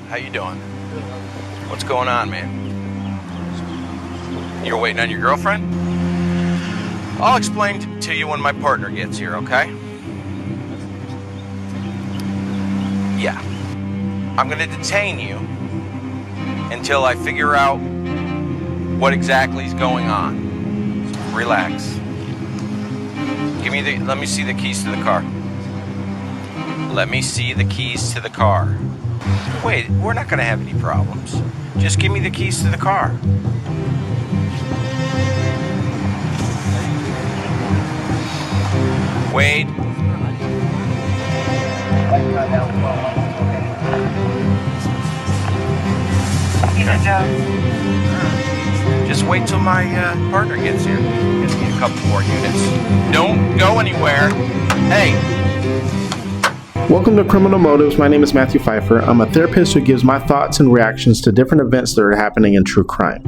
How you doing? What's going on, man? You're waiting on your girlfriend? I'll explain to you when my partner gets here, okay? Yeah. I'm gonna detain you until I figure out what exactly is going on. Relax. Let me see the keys to the car. Let me see the keys to the car. Wait, we're not gonna have any problems. Just give me the keys to the car. Wade. Just wait till my partner gets here. Gonna need a couple more units. Don't go anywhere. Hey. Welcome to Criminal Motives. My name is Matthew Phifer. I'm a therapist who gives my thoughts and reactions to different events that are happening in true crime.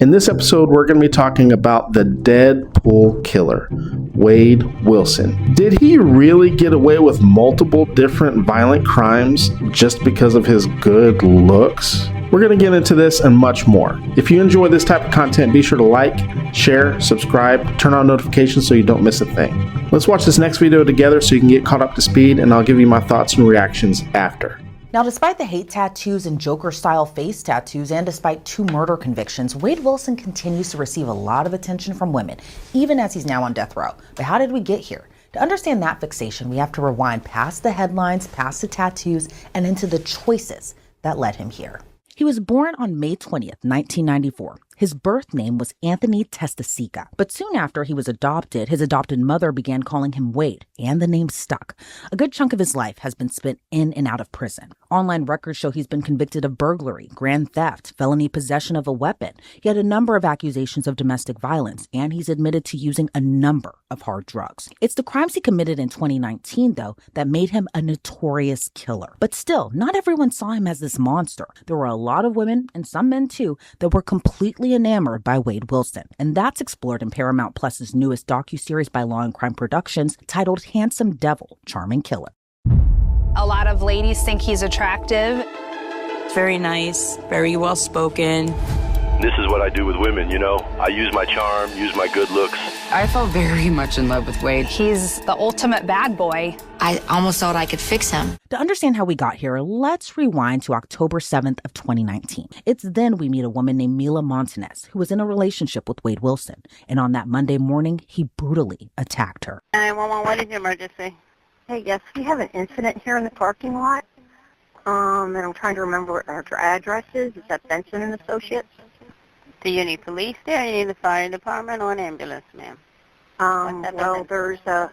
In this episode, we're going to be talking about the Deadpool Killer, Wade Wilson. Did he really get away with multiple different violent crimes just because of his good looks? We're going to get into this and much more. If you enjoy this type of content, be sure to like, share, subscribe, turn on notifications so you don't miss a thing. Let's watch this next video together so you can get caught up to speed, and I'll give you my thoughts and reactions after. Now, despite the hate tattoos and Joker-style face tattoos, and despite 2 murder convictions, Wade Wilson continues to receive a lot of attention from women, even as he's now on death row. But how did we get here? To understand that fixation, we have to rewind past the headlines, past the tattoos, and into the choices that led him here. He was born on May 20th, 1994. His birth name was Anthony Testasica, but soon after he was adopted, his adopted mother began calling him Wade, and the name stuck. A good chunk of his life has been spent in and out of prison. Online records show he's been convicted of burglary, grand theft, felony possession of a weapon. He had a number of accusations of domestic violence, and he's admitted to using a number of hard drugs. It's the crimes he committed in 2019, though, that made him a notorious killer. But still, not everyone saw him as this monster. There were a lot of women, and some men too, that were completely enamored by Wade Wilson. And that's explored in Paramount Plus's newest docu-series by Law and Crime Productions titled Handsome Devil, Charming Killer. A lot of ladies think he's attractive. Very nice, very well spoken. This is what I do with women, you know. I use my charm, use my good looks. I fell very much in love with Wade. He's the ultimate bad boy. I almost thought I could fix him. To understand how we got here, let's rewind to October 7th of 2019. It's then we meet a woman named Mila Montanez, who was in a relationship with Wade Wilson. And on that Monday morning, he brutally attacked her. 911, what is your emergency? Hey, yes, we have an incident here in the parking lot. And I'm trying to remember what our address is. Is that Benson and Associates? Do you need police there? Or you need the fire department or an ambulance, ma'am? Well, there's a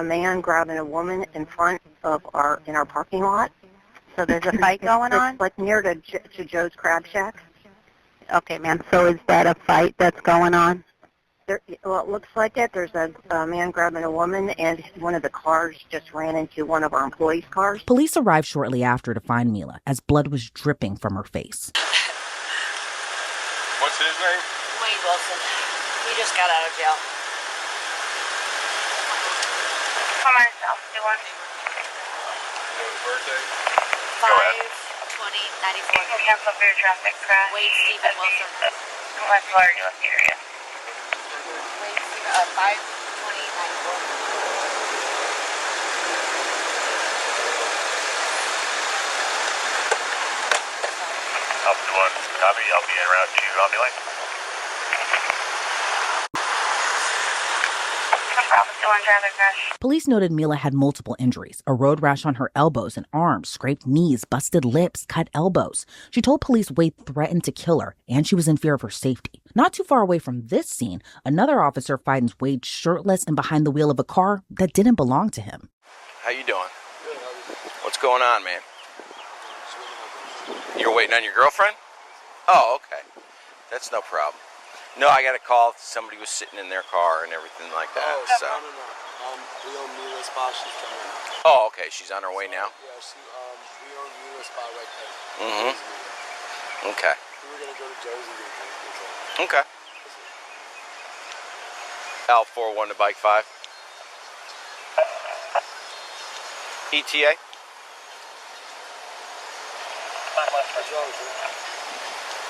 man grabbing a woman in front of in our parking lot. So there's a fight going on? It's like near to Joe's Crab Shack. Okay, ma'am. So is that a fight that's going on? Well, it looks like it. There's a man grabbing a woman, and one of the cars just ran into one of our employees' cars. Police arrived shortly after to find Mila, as blood was dripping from her face. What's his name? Wade Wilson. He just got out of jail. Come on, yourself. Do one. You know his birthday? 5/20/94. You can cancel for your traffic crash. Wade Stephen Wilson. What floor are you at, area? Wade Stephen, 5/20/94. Alpha 1, copy. I'll be en route to ambulance. Police noted Mila had multiple injuries, a road rash on her elbows and arms, scraped knees, busted lips, cut elbows. She told police Wade threatened to kill her, and she was in fear of her safety. Not too far away from this scene, another officer finds Wade shirtless and behind the wheel of a car that didn't belong to him. How you doing? What's going on, man? You're waiting on your girlfriend? Oh, okay. That's no problem. No, I got a call. Somebody was sitting in their car and everything like that. Oh, so. No. We own Mila's spot. She's coming. Oh, okay. She's on her way now? Yeah, we own Mila's spot right there. Mm-hmm. Okay. We were going to go to Jersey. Okay. L41 to bike 5. ETA? What's wrong, sir?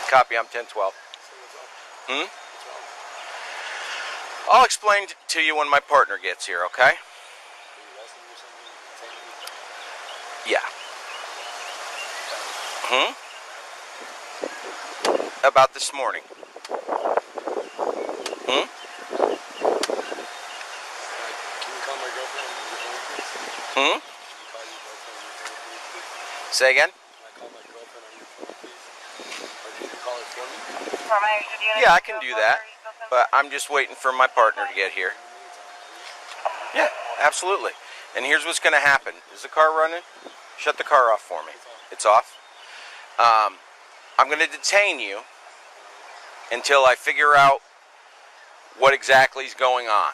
Copy, I'm 1012. What's wrong? I'll explain to you when my partner gets here, okay? Are you arresting me or something? Detaining me? Yeah. About this morning. Can you call my girlfriend on your phone, please? Can you call your girlfriend on your phone, please? Say again? Can I call my girlfriend on your phone, please? Or can you call her for me? Yeah, I can do that. But I'm just waiting for my partner to get here. Yeah, absolutely. And here's what's going to happen. Is the car running? Shut the car off for me. It's off? I'm going to detain you until I figure out what exactly is going on.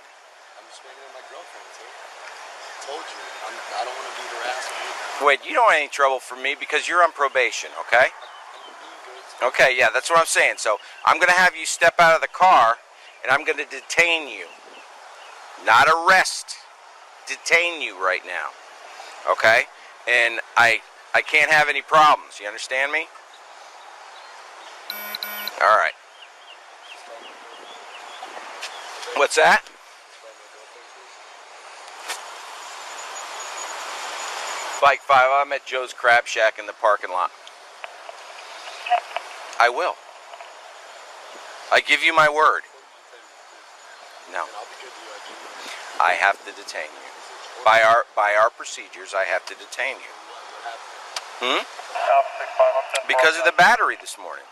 I'm just waiting on my girlfriend, sir. I told you. I don't want to be harassed or anything. Wait, you don't want any trouble from me because you're on probation, okay? Okay, yeah, that's what I'm saying. So I'm going to have you step out of the car, and I'm going to detain you. Not arrest. Detain you right now. Okay? And I can't have any problems. You understand me? All right. What's that? Bike 5, I'm at Joe's Crab Shack in the parking lot. I will. I give you my word. No. I have to detain you. By our procedures, I have to detain you. Because of the battery this morning.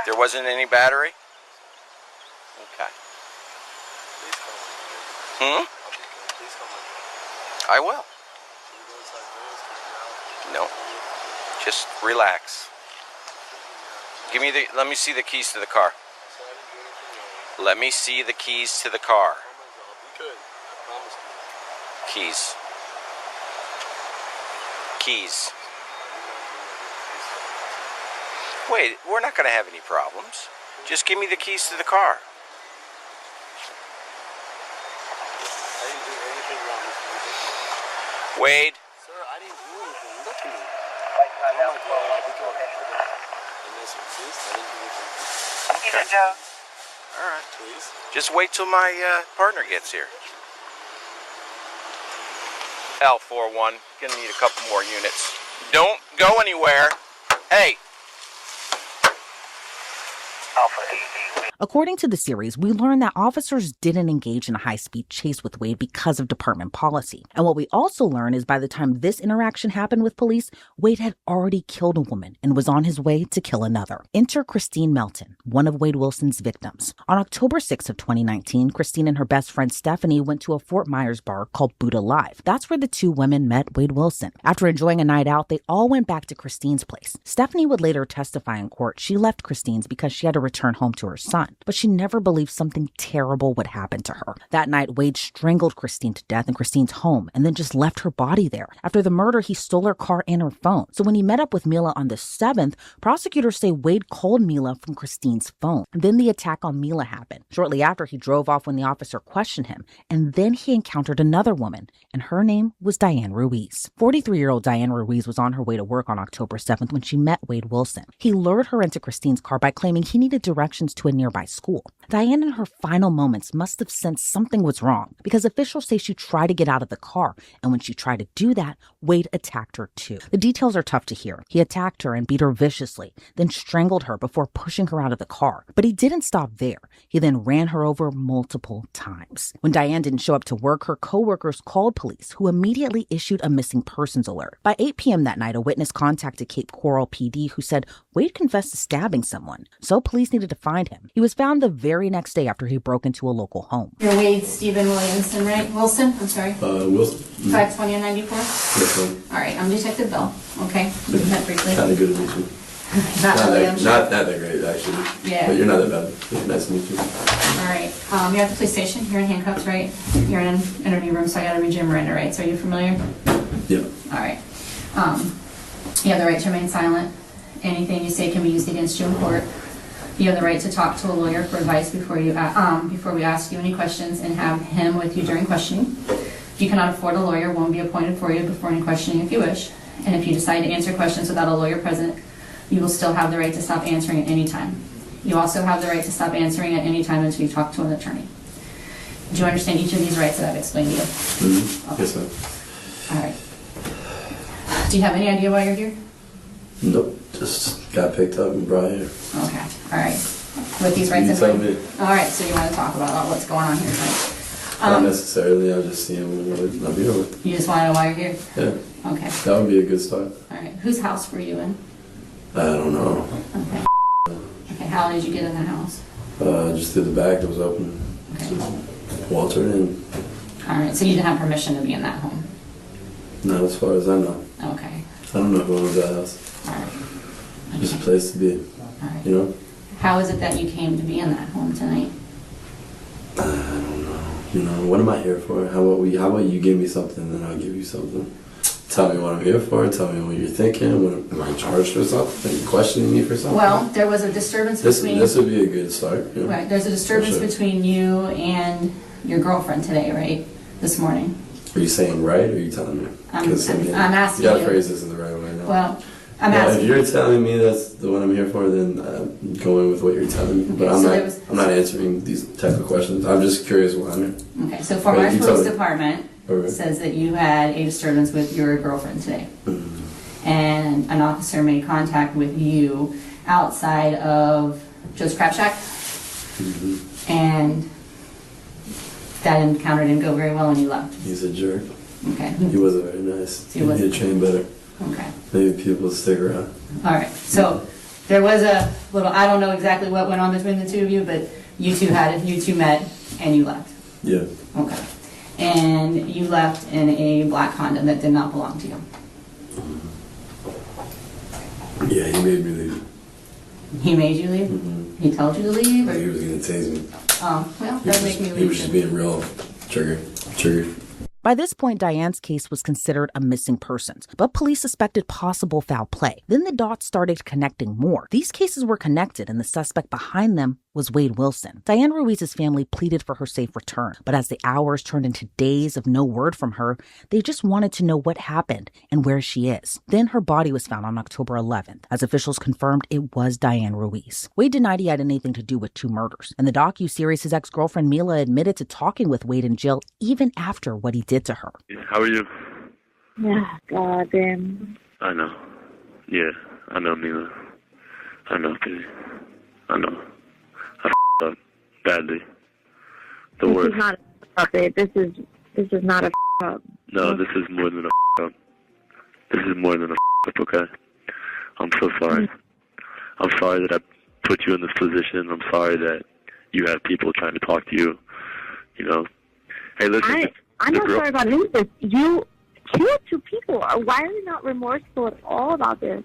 There wasn't any battery? Okay. I will. No. Just relax. Let me see the keys to the car. Let me see the keys to the car. Keys. Keys. Wait, we're not going to have any problems. Just give me the keys to the car. I didn't do anything wrong. Wade. Sir, I didn't do anything. Look at me. Oh my God, I'll be good. Okay. All right. Please. Just wait till my partner gets here. L41, gonna need a couple more units. Don't go anywhere. Hey. According to the series, we learn that officers didn't engage in a high-speed chase with Wade because of department policy. And what we also learn is by the time this interaction happened with police, Wade had already killed a woman and was on his way to kill another. Enter Christine Melton, one of Wade Wilson's victims. On October 6th of 2019, Christine and her best friend Stephanie went to a Fort Myers bar called Buddha Live. That's where the two women met Wade Wilson. After enjoying a night out, they all went back to Christine's place. Stephanie would later testify in court she left Christine's because she had to return home to her son, but she never believed something terrible would happen to her. That night, Wade strangled Christine to death in Christine's home and then just left her body there. After the murder, he stole her car and her phone. So when he met up with Mila on the 7th, prosecutors say Wade called Mila from Christine's phone. And then the attack on Mila happened. Shortly after, he drove off when the officer questioned him, and then he encountered another woman, and her name was Diane Ruiz. 43-year-old Diane Ruiz was on her way to work on October 7th when she met Wade Wilson. He lured her into Christine's car by claiming he needed directions to a nearby school. Diane, in her final moments, must have sensed something was wrong because officials say she tried to get out of the car, and when she tried to do that, Wade attacked her too. The details are tough to hear. He attacked her and beat her viciously, then strangled her before pushing her out of the car. But he didn't stop there. He then ran her over multiple times. When Diane didn't show up to work, her co-workers called police, who immediately issued a missing persons alert. By 8 p.m. that night, a witness contacted Cape Coral PD who said Wade confessed to stabbing someone, so police needed to find him. He was found the very next day after he broke into a local home. You're Wade Stephen Williamson, right? Wilson? I'm sorry. Wilson. 520 and 94? Yes, ma'am. All right, I'm Detective Bell. Okay, we met briefly. Kind of good to meet you. Not that great, actually. Yeah. But you're not that bad. Nice to meet you. All right, you're at the police station. You're in handcuffs, right? You're in an interview room, so I got to read your Miranda rights. Are you familiar? Yeah. All right. You have the right to remain silent. Anything you say can be used against you in court. You have the right to talk to a lawyer for advice before we ask you any questions and have him with you during questioning. If you cannot afford a lawyer, one will be appointed for you before any questioning if you wish. And if you decide to answer questions without a lawyer present, you will still have the right to stop answering at any time. You also have the right to stop answering at any time until you talk to an attorney. Do you understand each of these rights that I've explained to you? Mm-hmm. Okay. Yes, ma'am. All right. Do you have any idea why you're here? Nope. Just got picked up and brought here. Okay. All right. With these rights You in tell mind? me. All right. So you want to talk about what's going on here tonight? Not necessarily. I'm just seeing what I'm here with. You just want to know why you're here? Yeah. Okay. That would be a good start. All right. Whose house were you in? I don't know. Okay. Okay. How did you get in the house? Just through the back. It was open. Okay. So Walter in. All right. So you didn't have permission to be in that home? Not as far as I know. Okay. I don't know who owns that house. All right. Just a place to be. All right. You know? How is it that you came to be in that home tonight? I don't know. You know, what am I here for? How about you give me something, then I'll give you something. Tell me what I'm here for. Tell me what you're thinking. Am I charged for something? Are you questioning me for something? Well, there was a disturbance between... This would be a good start. Yeah. Right. There's a disturbance between you and your girlfriend today, right? This morning. Are you saying right, or are you telling me? I'm asking you. you. Gotta phrase this in the right way now. Well, I'm asking if you're telling me that's the one I'm here for, then I'm going with what you're telling me. But I'm not answering these type of questions. I'm just curious why I'm here. Okay, so Fort Myers Police Department says that you had a disturbance with your girlfriend today. Mm-hmm. And an officer made contact with you outside of Joe's Crab Shack. Mm-hmm. And that encounter didn't go very well and you left. He's a jerk. Okay. He wasn't very nice. He need to train better. Okay. Maybe people will stick around. All right. So there was a little, I don't know exactly what went on between the two of you, but you two met and you left. Yeah. Okay. And you left in a black Honda that did not belong to you. Yeah, he made me leave. He made you leave? Mm-hmm. He told you to leave? Or? He was going to tase me. Oh, well, that make me leave. He was just being real triggered. By this point, Diane's case was considered a missing persons, but police suspected possible foul play. Then the dots started connecting more. These cases were connected, and the suspect behind them was Wade Wilson. Diane Ruiz's family pleaded for her safe return, but as the hours turned into days of no word from her, they just wanted to know what happened and where she is. Then her body was found on October 11th. As officials confirmed, it was Diane Ruiz. Wade denied he had anything to do with two murders. In the docu-series, his ex-girlfriend Mila admitted to talking with Wade in jail even after what he did to her. How are you? Yeah, goddamn. I know. Yeah, I know, Mila. I know, baby. I know. I f***ed up badly. The This worst. is not a f*** up, babe. This is not a f*** up. No, this is more than a f*** up. This is more than a f*** up, okay? I'm so sorry. I'm sorry that I put you in this position. I'm sorry that you had people trying to talk to you. You know. Hey, listen. I'm not sorry about any of this. You killed two people. Why are you not remorseful at all about this?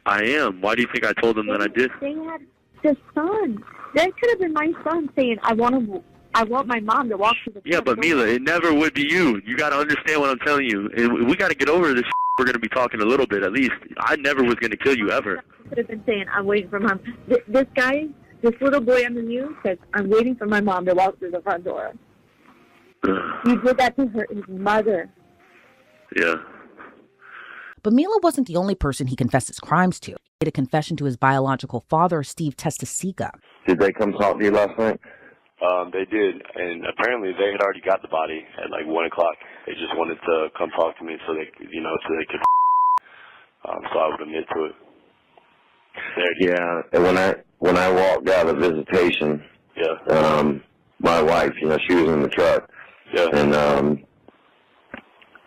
I am. Why do you think I told them that I did? They had the son. That could have been my son saying, I want my mom to walk to the Yeah, but Mila, it never would be you. You got to understand what I'm telling you. And we got to get over this. We're going to be talking a little bit, at least. I never was going to kill you, ever. Could have been saying, I'm waiting for mom. This guy, this little boy on the news says, I'm waiting for my mom to walk through the front door. You did that to his mother. Yeah. But Mila wasn't the only person he confessed his crimes to. He made a confession to his biological father, Steve Testasica. Did they come talk to you last night? They did, and apparently they had already got the body at like 1 o'clock. They just wanted to come talk to me so they could. So I would admit to it. Yeah, and when I walked out of visitation, my wife, she was in the truck. Yeah. And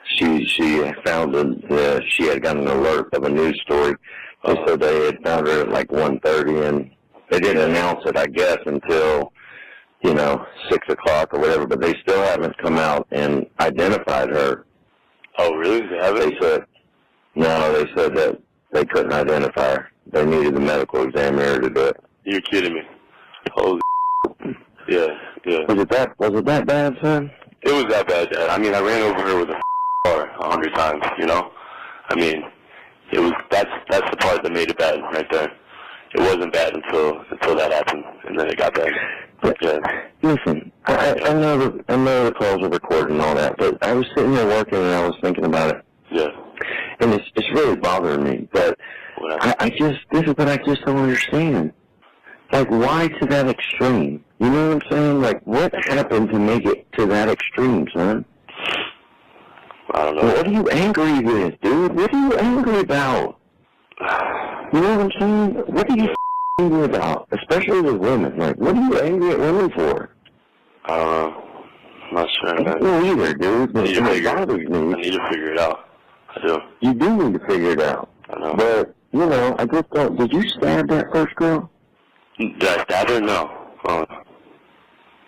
she found that she had gotten an alert of a news story. They said they had found her at like 1:30, and they didn't announce it, I guess, until 6 o'clock or whatever. But they still haven't come out and identified her. Oh, really? They haven't? They said that they couldn't identify her. They needed the medical examiner to do it. You're kidding me? Holy. Yeah. Was it that bad, son? It was that bad, Dad. I mean, I ran over her with a car 100 times, I mean, it was, that's the part that made it bad right there. It wasn't bad until that happened, and then it got bad. Yeah. Listen, I know the calls are recorded and all that, but I was sitting there working and I was thinking about it. Yeah. and it's really bothering me. But this is what I just don't understand. Like, why to that extreme? You know what I'm saying? Like, what happened to make it to that extreme, son? I don't know. What are you angry with, dude? What are you angry about? You know what I'm saying? What are you angry about? Especially with women. Like, what are you angry at women for? I don't know. I'm not sure. I don't know either, dude. I need to figure it out. I do. You do need to figure it out. I know. But, you know, I just don't... Did you stab that first girl? Did I stab her? No.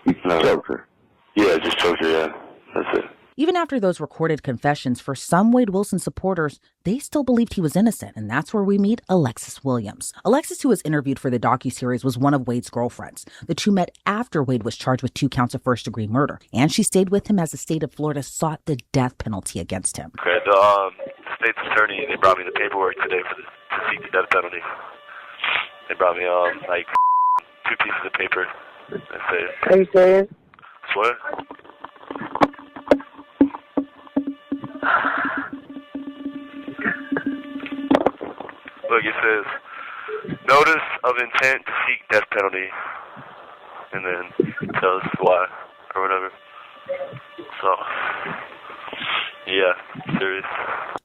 You choked her? Yeah, just choked her, yeah. That's it. Even after those recorded confessions, for some Wade Wilson supporters, they still believed he was innocent, and that's where we meet Alexis Williams. Alexis, who was interviewed for the docu-series, was one of Wade's girlfriends. The two met after Wade was charged with 2 counts of first-degree murder, and she stayed with him as the state of Florida sought the death penalty against him. Okay, the state's attorney, they brought me the paperwork today to seek the death penalty. They brought me, 2 pieces of paper. Are you serious? Swear? Look, it says, notice of intent to seek death penalty, and then it tells why, or whatever. So, yeah, serious.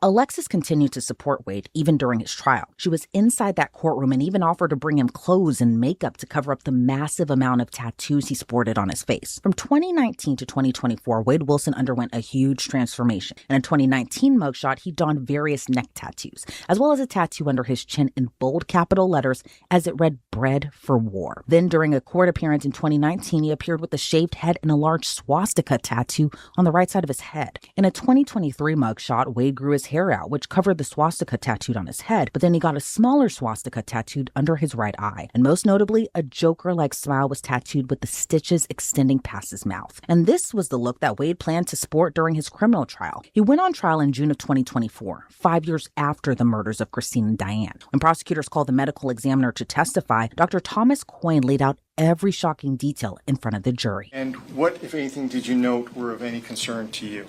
Alexis continued to support Wade even during his trial. She was inside that courtroom and even offered to bring him clothes and makeup to cover up the massive amount of tattoos he sported on his face. From 2019 to 2024, Wade Wilson underwent a huge transformation. In a 2019 mugshot, he donned various neck tattoos, as well as a tattoo under his chin in bold capital letters as it read "Bread for War." Then during a court appearance in 2019, he appeared with a shaved head and a large swastika tattoo on the right side of his head. In a 2023 mugshot, Wade grew his hair out, which covered the swastika tattooed on his head, but then he got a smaller swastika tattooed under his right eye. And most notably, a Joker-like smile was tattooed with the stitches extending past his mouth. And this was the look that Wade planned to sport during his criminal trial. He went on trial in June of 2024, 5 years after the murders of Christine and Diane. When prosecutors called the medical examiner to testify, Dr. Thomas Coyne laid out every shocking detail in front of the jury. And what, if anything, did you note were of any concern to you?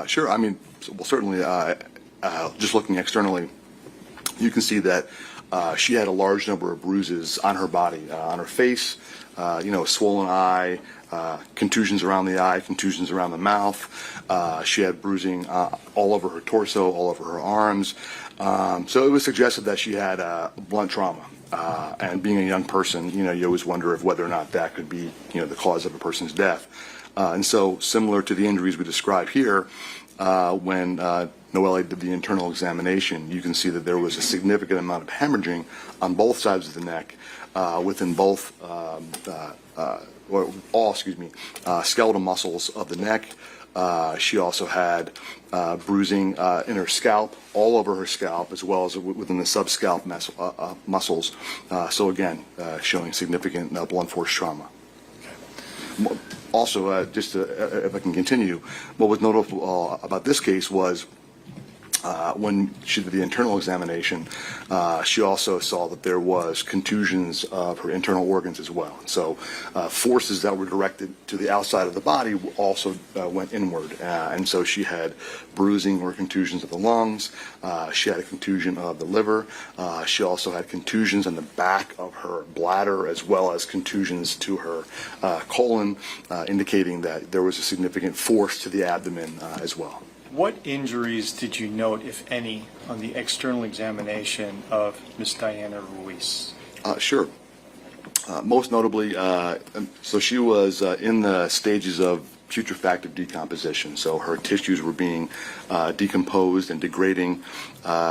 Sure. I mean, well, certainly, just looking externally, you can see that she had a large number of bruises on her body, on her face, a swollen eye, contusions around the eye, contusions around the mouth. She had bruising all over her torso, all over her arms. So it was suggested that she had blunt trauma. And being a young person, you always wonder if whether or not that could be, the cause of a person's death. And so similar to the injuries we describe here, when Noelle did the internal examination, you can see that there was a significant amount of hemorrhaging on both sides of the neck, within both, skeletal muscles of the neck. She also had bruising in her scalp, all over her scalp, as well as within the subscalp muscles. So again, showing significant blunt force trauma. Okay. Also, if I can continue, what was notable about this case was when she did the internal examination, she also saw that there was contusions of her internal organs as well. So forces that were directed to the outside of the body also went inward. And so she had bruising or contusions of the lungs. She had a contusion of the liver. She also had contusions on the back of her bladder, as well as contusions to her colon, indicating that there was a significant force to the abdomen as well. What injuries did you note, if any, on the external examination of Miss Diana Ruiz? Sure. Most notably, so she was in the stages of putrefactive decomposition. So her tissues were being decomposed and degrading.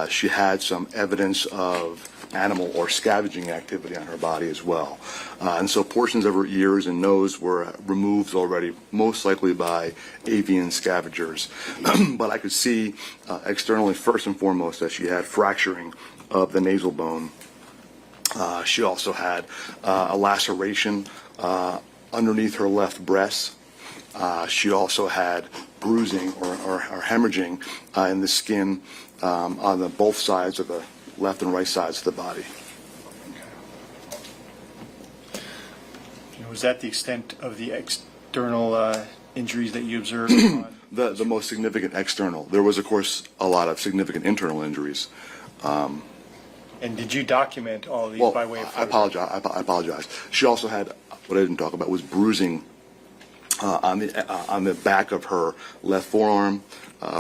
She had some evidence of animal or scavenging activity on her body as well. And so portions of her ears and nose were removed already, most likely by avian scavengers. But I could see externally, first and foremost, that she had fracturing of the nasal bone. She also had a laceration underneath her left breast. She also had bruising or hemorrhaging in the skin on both sides of the left and right sides of the body. Okay. Was that the extent of the external injuries that you observed? the most significant external. There was, of course, a lot of significant internal injuries. And did you document all of these by way of I apologize. She also had, what I didn't talk about was bruising on the back of her left forearm,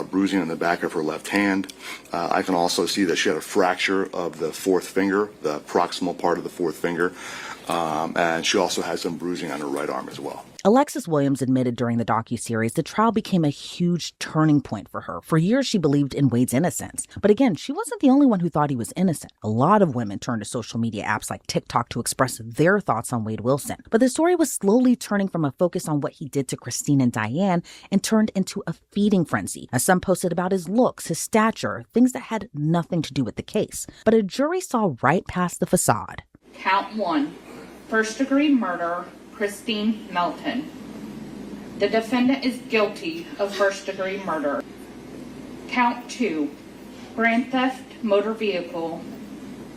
bruising on the back of her left hand. I can also see that she had a fracture of the fourth finger, the proximal part of the fourth finger, and she also had some bruising on her right arm as well. Alexis Williams admitted during the docu-series the trial became a huge turning point for her. For years, she believed in Wade's innocence. But again, she wasn't the only one who thought he was innocent. A lot of women turned to social media apps like TikTok to express their thoughts on Wade Wilson. But the story was slowly turning from a focus on what he did to Christine and Diane and turned into a feeding frenzy, as some posted about his looks, his stature, things that had nothing to do with the case. But a jury saw right past the facade. Count 1, first-degree murder, Christine Melton. The defendant is guilty of first-degree murder. Count 2, grand theft motor vehicle.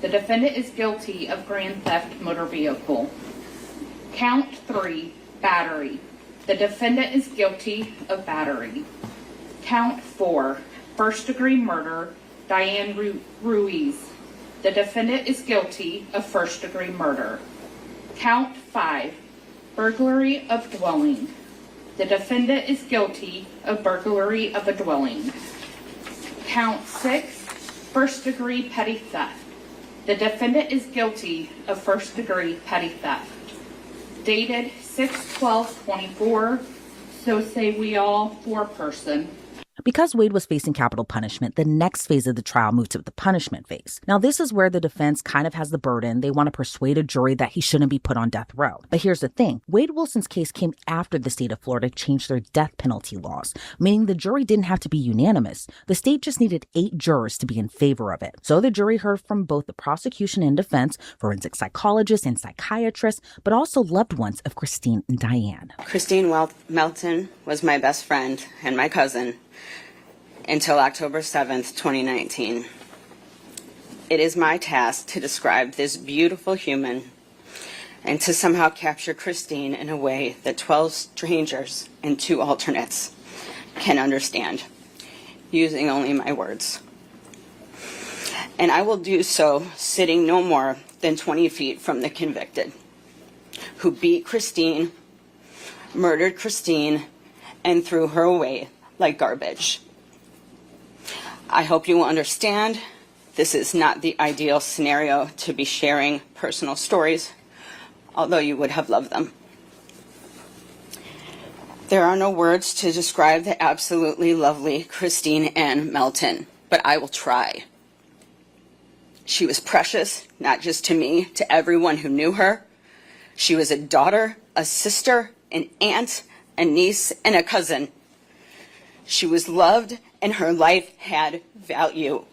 The defendant is guilty of grand theft motor vehicle. Count 3, battery. The defendant is guilty of battery. Count 4, first-degree murder, Diane Ruiz. The defendant is guilty of first-degree murder. Count 5, burglary of dwelling. The defendant is guilty of burglary of a dwelling. Count 6, first-degree petty theft. The defendant is guilty of first-degree petty theft. Dated 6/12/24, so say we all, 4-person. Because Wade was facing capital punishment, the next phase of the trial moved to the punishment phase. Now, this is where the defense kind of has the burden. They want to persuade a jury that he shouldn't be put on death row. But here's the thing. Wade Wilson's case came after the state of Florida changed their death penalty laws, meaning the jury didn't have to be unanimous. The state just needed 8 jurors to be in favor of it. So the jury heard from both the prosecution and defense, forensic psychologists and psychiatrists, but also loved ones of Christine and Diane. Christine Melton was my best friend and my cousin until October 7th, 2019. It is my task to describe this beautiful human and to somehow capture Christine in a way that 12 strangers and 2 alternates can understand, using only my words. And I will do so sitting no more than 20 feet from the convicted, who beat Christine, murdered Christine, and threw her away like garbage. I hope you will understand this is not the ideal scenario to be sharing personal stories, although you would have loved them. There are no words to describe the absolutely lovely Christine Ann Melton, but I will try. She was precious, not just to me, to everyone who knew her. She was a daughter, a sister, an aunt, a niece, and a cousin. She was loved, and her life had value.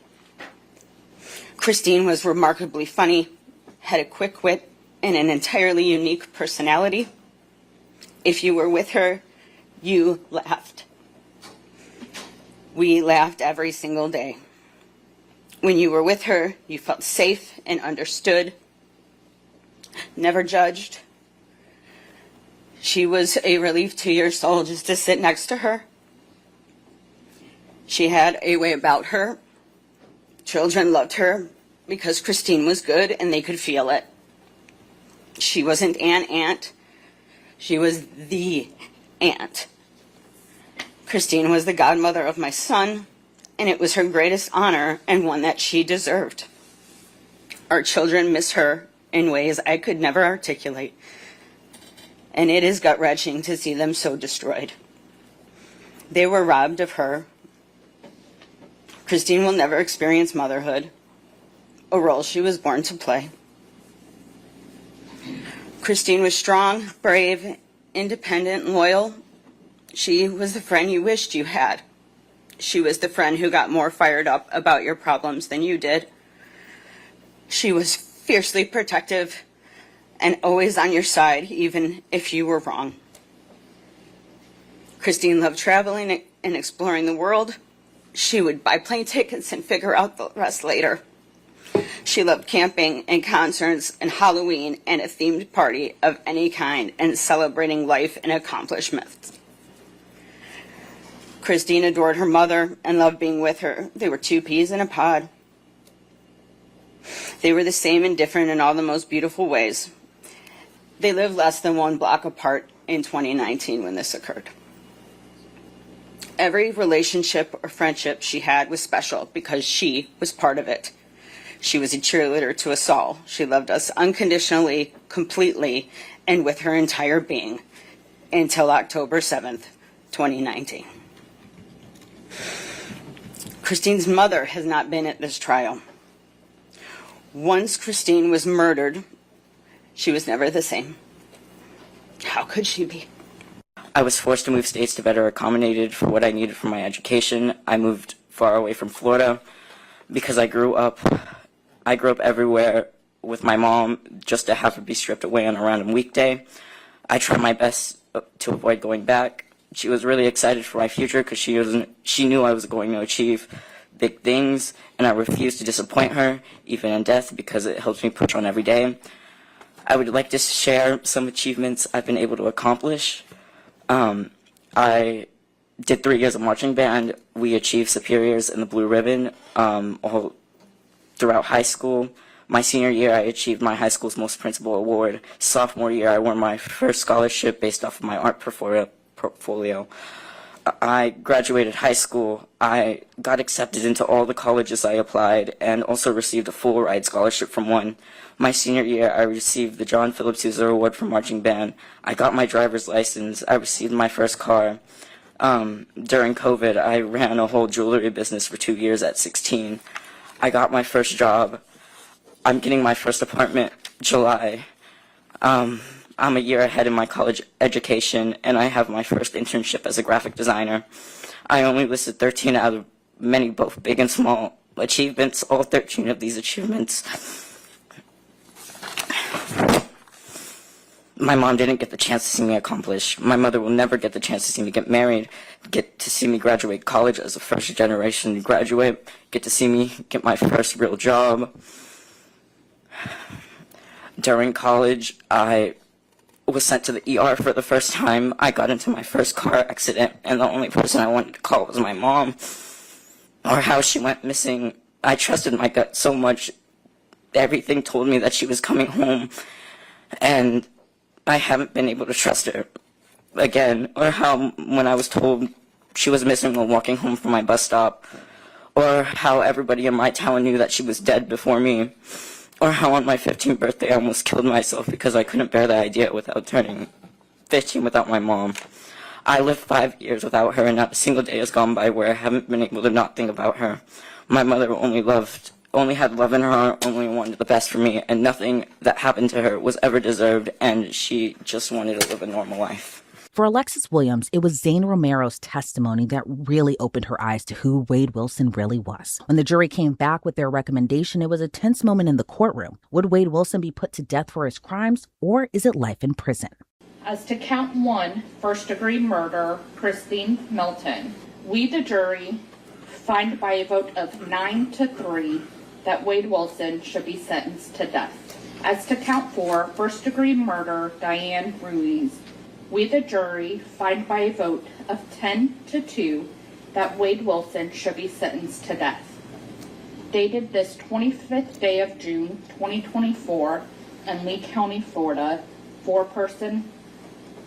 Christine was remarkably funny, had a quick wit, and an entirely unique personality. If you were with her, you laughed. We laughed every single day. When you were with her, you felt safe and understood, never judged. She was a relief to your soul just to sit next to her. She had a way about her. Children loved her because Christine was good and they could feel it. She wasn't an aunt. She was the aunt. Christine was the godmother of my son, and it was her greatest honor and one that she deserved. Our children miss her in ways I could never articulate, and it is gut-wrenching to see them so destroyed. They were robbed of her. Christine will never experience motherhood, a role she was born to play. Christine was strong, brave, independent, and loyal. She was the friend you wished you had. She was the friend who got more fired up about your problems than you did. She was fiercely protective and always on your side, even if you were wrong. Christine loved traveling and exploring the world. She would buy plane tickets and figure out the rest later. She loved camping and concerts and Halloween and a themed party of any kind and celebrating life and accomplishments. Christine adored her mother and loved being with her. They were two peas in a pod. They were the same and different in all the most beautiful ways. They lived less than 1 block apart in 2019 when this occurred. Every relationship or friendship she had was special because she was part of it. She was a cheerleader to us all. She loved us unconditionally, completely, and with her entire being until October 7th, 2019. Christine's mother has not been at this trial. Once Christine was murdered, she was never the same. How could she be? I was forced to move states to better accommodate for what I needed for my education. I moved far away from Florida because I grew up everywhere with my mom just to have her be stripped away on a random weekday. I tried my best to avoid going back. She was really excited for my future because she knew I was going to achieve big things, and I refused to disappoint her, even in death, because it helps me push on every day. I would like to share some achievements I've been able to accomplish. I did 3 years of marching band. We achieved superiors in the Blue Ribbon all throughout high school. My senior year, I achieved my high school's most principal award. Sophomore year, I won my first scholarship based off of my art portfolio. I graduated high school. I got accepted into all the colleges I applied and also received a full ride scholarship from one. My senior year, I received the John Phillips User Award for marching band. I got my driver's license. I received my first car. During COVID, I ran a whole jewelry business for 2 years at 16. I got my first job. I'm getting my first apartment July. I'm a year ahead in my college education, and I have my first internship as a graphic designer. I only listed 13 out of many, both big and small, achievements. All 13 of these achievements my mom didn't get the chance to see me accomplish. My mother will never get the chance to see me get married, get to see me graduate college as a first generation graduate, get to see me get my first real job. During college, I was sent to the ER for the first time. I got into my first car accident, and the only person I wanted to call was my mom, or how she went missing. I trusted my gut so much. Everything told me that she was coming home, and I haven't been able to trust her again. Or how when I was told she was missing while walking home from my bus stop, or how everybody in my town knew that she was dead before me, or how on my 15th birthday I almost killed myself because I couldn't bear the idea without turning 15 without my mom. I lived 5 years without her, and not a single day has gone by where I haven't been able to not think about her. My mother only had love in her heart, only wanted the best for me, and nothing that happened to her was ever deserved, and she just wanted to live a normal life. For Alexis Williams, it was Zane Romero's testimony that really opened her eyes to who Wade Wilson really was. When the jury came back with their recommendation, it was a tense moment in the courtroom. Would Wade Wilson be put to death for his crimes, or is it life in prison? As to count 1, first-degree murder, Christine Melton, we, the jury, find by a vote of 9-3 that Wade Wilson should be sentenced to death. As to count 4, first-degree murder, Diane Ruiz, we, the jury, find by a vote of 10-2 that Wade Wilson should be sentenced to death. Dated this 25th day of June, 2024, in Lee County, Florida, 4-person,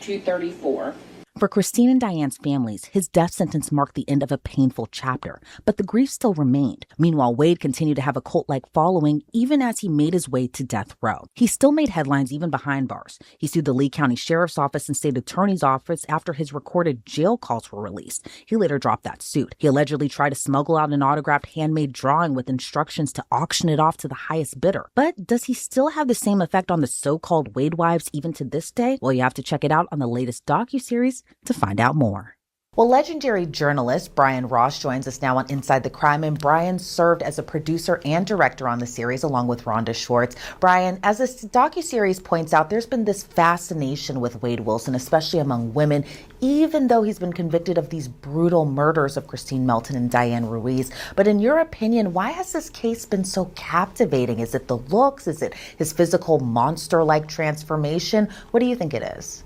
234. For Christine and Diane's families, his death sentence marked the end of a painful chapter, but the grief still remained. Meanwhile, Wade continued to have a cult-like following even as he made his way to death row. He still made headlines even behind bars. He sued the Lee County Sheriff's Office and State Attorney's Office after his recorded jail calls were released. He later dropped that suit. He allegedly tried to smuggle out an autographed handmade drawing with instructions to auction it off to the highest bidder. But does he still have the same effect on the so-called Wade wives even to this day? Well, you have to check it out on the latest Docu-Series to find out more. Well, legendary journalist Brian Ross joins us now on Inside the Crime, and Brian served as a producer and director on the series along with Rhonda Schwartz. Brian, as this docuseries points out, there's been this fascination with Wade Wilson, especially among women, even though he's been convicted of these brutal murders of Christine Melton and Diane Ruiz. But in your opinion, why has this case been so captivating? Is it the looks? Is it his physical monster-like transformation? What do you think it is?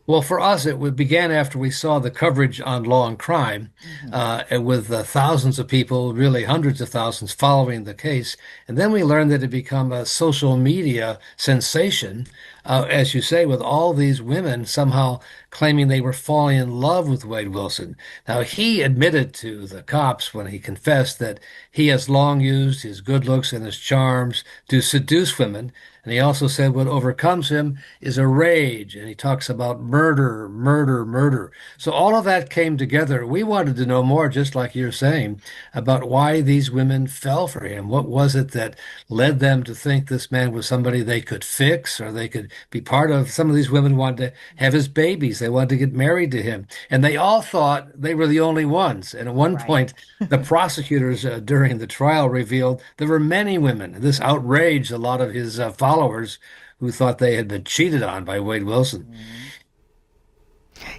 Well, for us, began after we saw the coverage on Law and Crime, and with thousands of people, really hundreds of thousands, following the case. And then we learned that it become a social media sensation, as you say, with all these women somehow claiming they were falling in love with Wade Wilson. Now, he admitted to the cops when he confessed that he has long used his good looks and his charms to seduce women. And he also said what overcomes him is a rage. And he talks about murder, murder, murder. So all of that came together. We wanted to know more, just like you're saying, about why these women fell for him. What was it that led them to think this man was somebody they could fix or they could be part of? Some of these women wanted to have his babies. They wanted to get married to him. And they all thought they were the only ones. And at one point, the prosecutors during the trial revealed there were many women. This outraged a lot of his followers who thought they had been cheated on by Wade Wilson.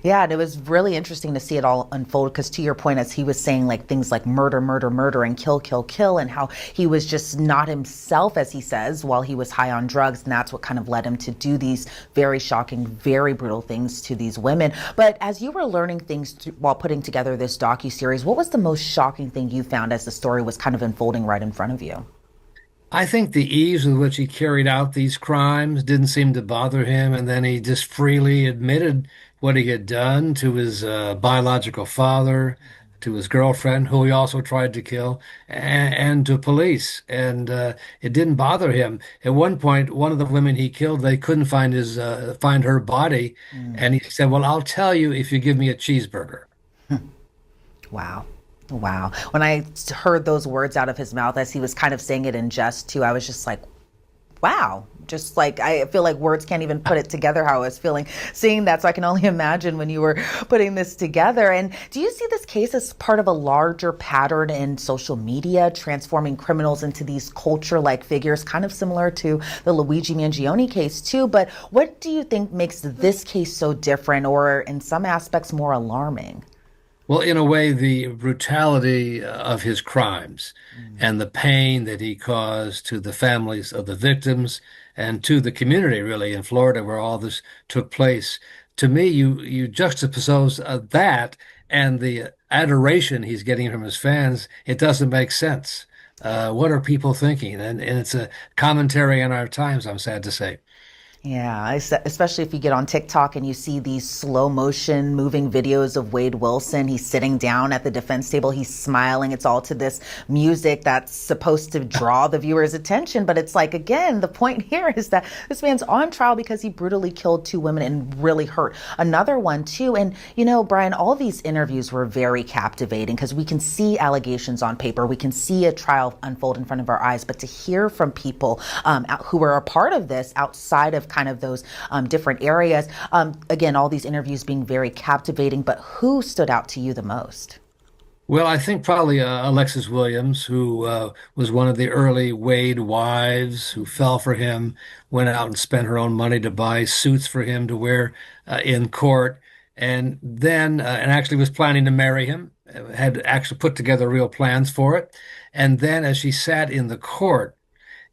Yeah, and it was really interesting to see it all unfold because to your point, as he was saying like things like murder, murder, murder, and kill, kill, kill, and how he was just not himself, as he says, while he was high on drugs. And that's what kind of led him to do these very shocking, very brutal things to these women. But as you were learning things while putting together this docu-series, what was the most shocking thing you found as the story was kind of unfolding right in front of you? I think the ease with which he carried out these crimes didn't seem to bother him, and then he just freely admitted what he had done to his biological father, to his girlfriend, who he also tried to kill, and to police. And it didn't bother him. At one point, one of the women he killed, they couldn't find her body, and he said, "Well, I'll tell you if you give me a cheeseburger." Wow. Wow. When I heard those words out of his mouth as he was kind of saying it in jest too, I was just like, wow. Just like, I feel like words can't even put it together how I was feeling seeing that. So I can only imagine when you were putting this together. And do you see this case as part of a larger pattern in social media, transforming criminals into these culture-like figures, kind of similar to the Luigi Mangione case too? But what do you think makes this case so different or in some aspects more alarming? Well, in a way, the brutality of his crimes and the pain that he caused to the families of the victims and to the community, really, in Florida, where all this took place. To me, you juxtapose that and the adoration he's getting from his fans. It doesn't make sense. What are people thinking? And it's a commentary on our times, I'm sad to say. Yeah, especially if you get on TikTok and you see these slow motion moving videos of Wade Wilson. He's sitting down at the defense table. He's smiling. It's all to this music that's supposed to draw the viewer's attention. But it's like, again, the point here is that this man's on trial because he brutally killed two women and really hurt another one, too. And, you know, Brian, all these interviews were very captivating because we can see allegations on paper. We can see a trial unfold in front of our eyes. But to hear from people who were a part of this outside of kind of those different areas. Again, all these interviews being very captivating, but who stood out to you the most? Well, I think probably Alexis Williams, who was one of the early Wade wives who fell for him, went out and spent her own money to buy suits for him to wear in court, and then and actually was planning to marry him, had actually put together real plans for it. And then as she sat in the court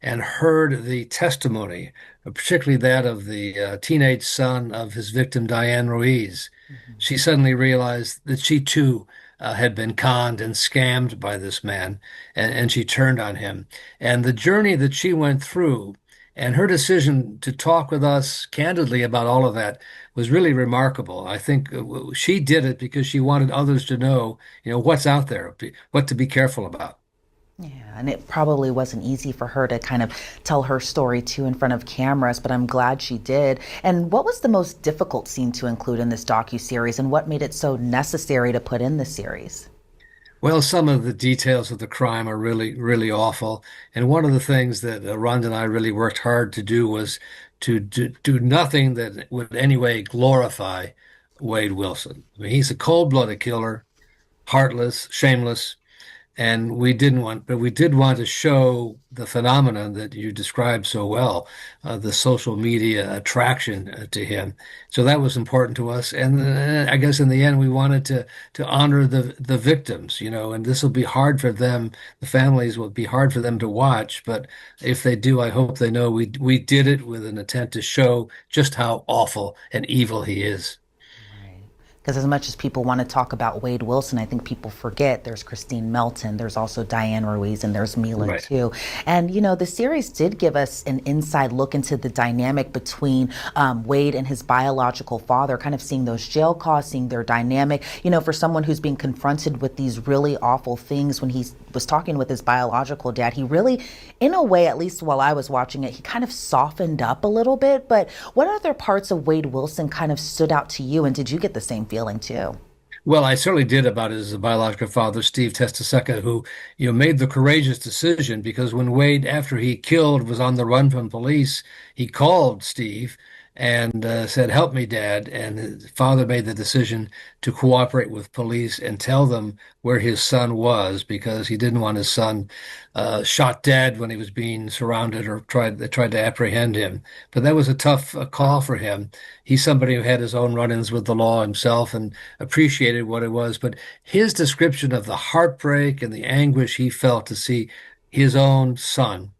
and heard the testimony, particularly that of the teenage son of his victim, Diane Ruiz, she suddenly realized that she too had been conned and scammed by this man, and she turned on him. And the journey that she went through and her decision to talk with us candidly about all of that was really remarkable. I think she did it because she wanted others to know, what's out there, what to be careful about. Yeah, and it probably wasn't easy for her to kind of tell her story too in front of cameras, but I'm glad she did. And what was the most difficult scene to include in this docu-series, and what made it so necessary to put in the series? Well, some of the details of the crime are really, really awful. And one of the things that Rhonda and I really worked hard to do was to do nothing that would in any way glorify Wade Wilson. I mean, he's a cold-blooded killer, heartless, shameless. And we did want to show the phenomenon that you described so well, the social media attraction to him. So that was important to us. And I guess in the end, we wanted to honor the victims, and this will be hard for them. The families will be hard for them to watch. But if they do, I hope they know we did it with an intent to show just how awful and evil he is. Because as much as people want to talk about Wade Wilson, I think people forget there's Christine Melton, there's also Diane Ruiz, and there's Mila too. And, you know, the series did give us an inside look into the dynamic between Wade and his biological father, kind of seeing those jail calls, seeing their dynamic. You know, for someone who's being confronted with these really awful things when he was talking with his biological dad, he really, in a way, at least while I was watching it, he kind of softened up a little bit. But what other parts of Wade Wilson kind of stood out to you, and did you get the same feeling too? Well, I certainly did about his biological father, Steve Testaceka, who, you know, made the courageous decision, because when Wade, after he killed, was on the run from police, he called Steve and said, "Help me, Dad." And his father made the decision to cooperate with police and tell them where his son was, because he didn't want his son shot dead when he was being surrounded, or they tried to apprehend him. But that was a tough call for him. He's somebody who had his own run-ins with the law himself and appreciated what it was. But his description of the heartbreak and the anguish he felt to see his own son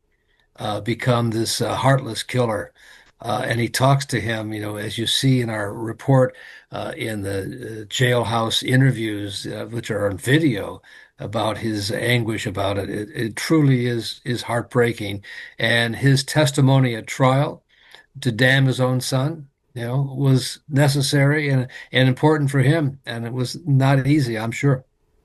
become this heartless killer. And he talks to him, you know, as you see in our report, in the jailhouse interviews, which are on video, about his anguish about it. It truly is heartbreaking. And his testimony at trial to damn his own son, you know, was necessary and important for him. And it was not easy, I'm sure.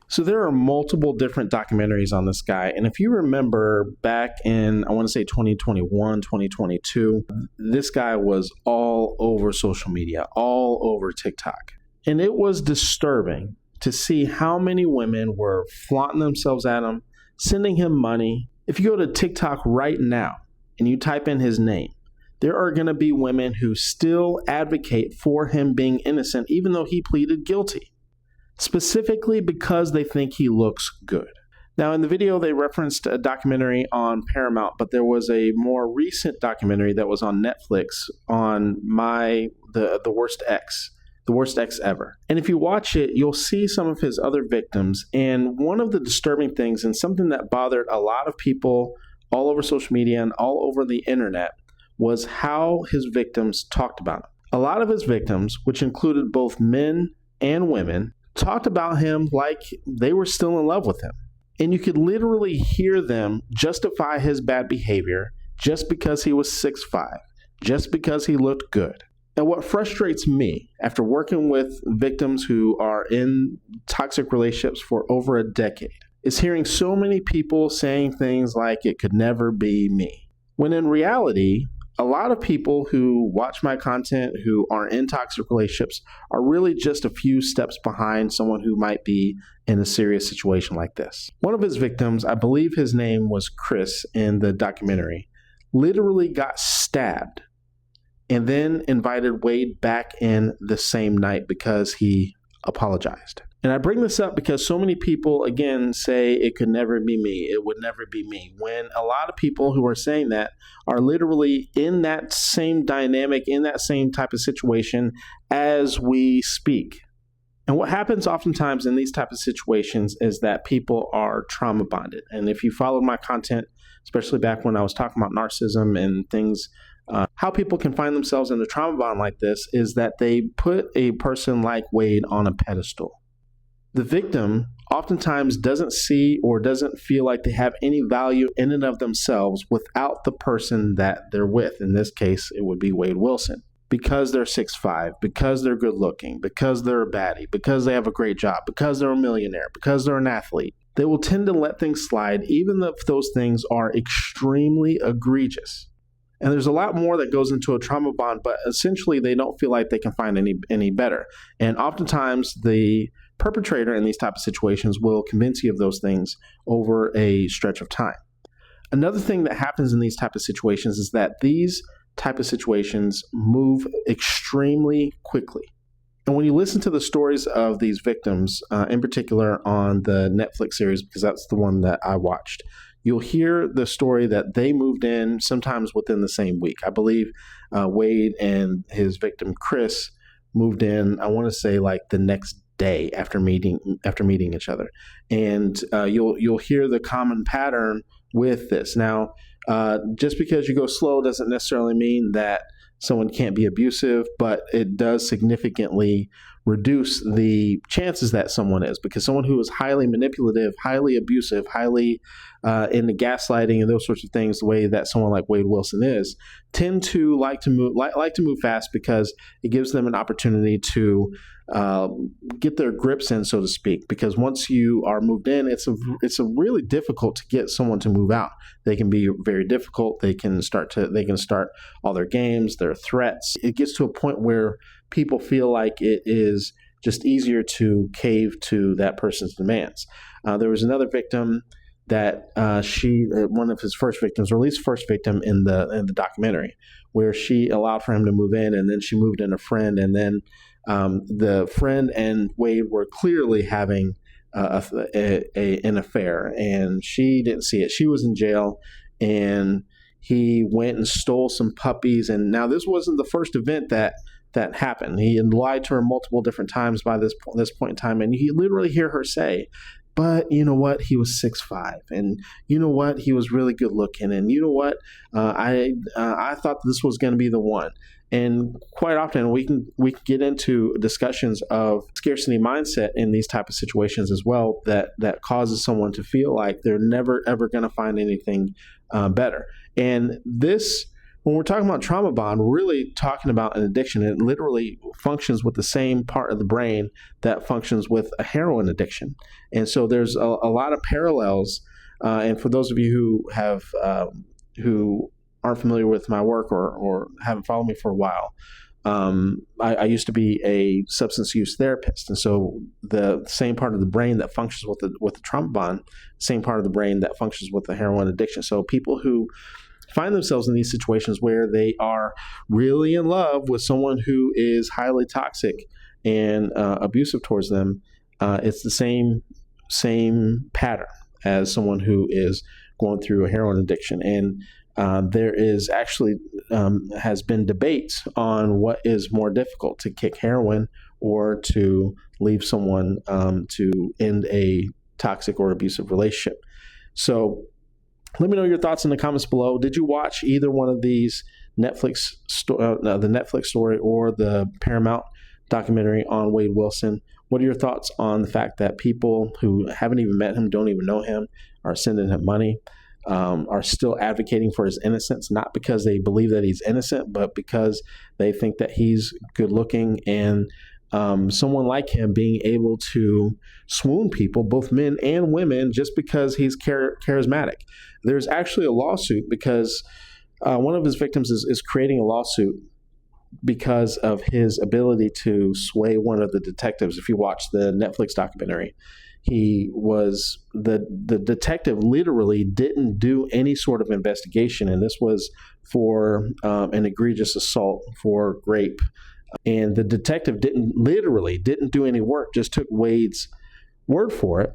So there are multiple different documentaries on this guy. And if you remember back in, I want to say 2021, 2022, this guy was all over social media, all over TikTok. And it was disturbing to see how many women were flaunting themselves at him, sending him money. If you go to TikTok right now and you type in his name, there are going to be women who still advocate for him being innocent, even though he pleaded guilty, specifically because they think he looks good. Now, in the video, they referenced a documentary on Paramount, but there was a more recent documentary that was on Netflix on the worst ex ever. And if you watch it, you'll see some of his other victims. And one of the disturbing things, and something that bothered a lot of people all over social media and all over the internet, was how his victims talked about him. A lot of his victims, which included both men and women, talked about him like they were still in love with him. And you could literally hear them justify his bad behavior just because he was 6'5", just because he looked good. And what frustrates me, after working with victims who are in toxic relationships for over a decade, is hearing so many people saying things like it could never be me. When in reality, a lot of people who watch my content who are in toxic relationships are really just a few steps behind someone who might be in a serious situation like this. One of his victims, I believe his name was Chris in the documentary, literally got stabbed and then invited Wade back in the same night because he apologized. And I bring this up because so many people, again, say it could never be me. It would never be me. When a lot of people who are saying that are literally in that same dynamic, in that same type of situation as we speak. And what happens oftentimes in these type of situations is that people are trauma bonded. And if you follow my content, especially back when I was talking about narcissism and things, how people can find themselves in a trauma bond like this is that they put a person like Wade on a pedestal. The victim oftentimes doesn't see or doesn't feel like they have any value in and of themselves without the person that they're with. In this case, it would be Wade Wilson. Because they're 6'5", because they're good looking, because they're a baddie, because they have a great job, because they're a millionaire, because they're an athlete, they will tend to let things slide even if those things are extremely egregious. And there's a lot more that goes into a trauma bond, but essentially they don't feel like they can find any better. And oftentimes the perpetrator in these type of situations will convince you of those things over a stretch of time. Another thing that happens in these type of situations is that these type of situations move extremely quickly. And when you listen to the stories of these victims, in particular on the Netflix series, because that's the one that I watched, you'll hear the story that they moved in sometimes within the same week. I believe Wade and his victim Chris moved in, I want to say like the next day after meeting each other. And you'll hear the common pattern with this. Now, just because you go slow doesn't necessarily mean that someone can't be abusive, but it does significantly reduce the chances that someone is, because someone who is highly manipulative, highly abusive, highly into gaslighting and those sorts of things, the way that someone like Wade Wilson is, tend to like to move fast, because it gives them an opportunity to get their grips in, so to speak. Because once you are moved in, it's a really difficult to get someone to move out. They can be very difficult. They can start all their games, their threats. It gets to a point where people feel like it is just easier to cave to that person's demands. There was another victim that one of his first victims, or at least first victim in the documentary, where she allowed for him to move in, and then she moved in a friend, and then the friend and Wade were clearly having an affair, and she didn't see it. She was in jail, and he went and stole some puppies. And now this wasn't the first event that happened. He had lied to her multiple different times by this point in time, and you literally hear her say, but you know what? He was 6'5", and you know what? He was really good looking, and you know what? I thought this was going to be the one. And quite often we can get into discussions of scarcity mindset in these type of situations as well, that causes someone to feel like they're never ever going to find anything better. And this, when we're talking about trauma bond, we're really talking about an addiction. It literally functions with the same part of the brain that functions with a heroin addiction. And so there's a lot of parallels. And for those of you who aren't familiar with my work or haven't followed me for a while, I used to be a substance use therapist. And so the same part of the brain that functions with the trauma bond, same part of the brain that functions with the heroin addiction. So people who find themselves in these situations where they are really in love with someone who is highly toxic and abusive towards them, it's the same pattern as someone who is going through a heroin addiction. And there is actually has been debates on what is more difficult, to kick heroin or to leave someone to end a toxic or abusive relationship. So let me know your thoughts in the comments below. Did you watch either one of these the Netflix story or the Paramount documentary on Wade Wilson? What are your thoughts on the fact that people who haven't even met him, don't even know him, are sending him money, are still advocating for his innocence, not because they believe that he's innocent, but because they think that he's good looking, and someone like him being able to swoon people, both men and women, just because he's charismatic. There's actually a lawsuit because one of his victims is creating a lawsuit because of his ability to sway one of the detectives. If you watch the Netflix documentary, the detective literally didn't do any sort of investigation, and this was for an egregious assault for rape. And the detective didn't do any work, just took Wade's word for it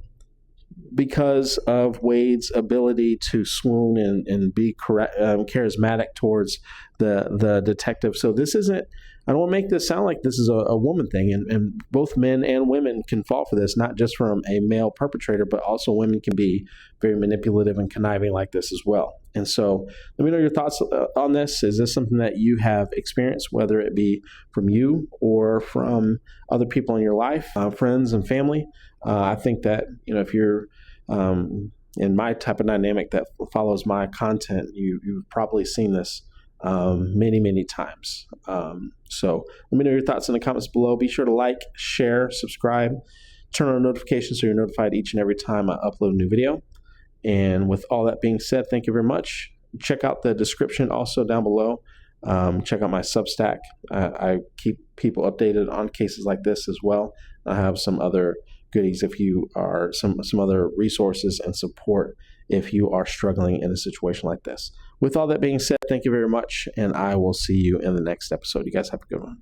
because of Wade's ability to swoon and be charismatic towards the detective. So this isn't, I don't want to make this sound like this is a woman thing, and both men and women can fall for this, not just from a male perpetrator, but also women can be very manipulative and conniving like this as well. And so let me know your thoughts on this. Is this something that you have experienced, whether it be from you or from other people in your life, friends and family? I think that, if you're in my type of dynamic that follows my content, you've probably seen this many, many times. So let me know your thoughts in the comments below. Be sure to like, share, subscribe, turn on notifications so you're notified each and every time I upload a new video. And with all that being said, thank you very much. Check out the description also down below. Check out my Substack. I keep people updated on cases like this as well. I have some other goodies if you are some other resources and support if you are struggling in a situation like this. With all that being said, thank you very much, and I will see you in the next episode. You guys have a good one.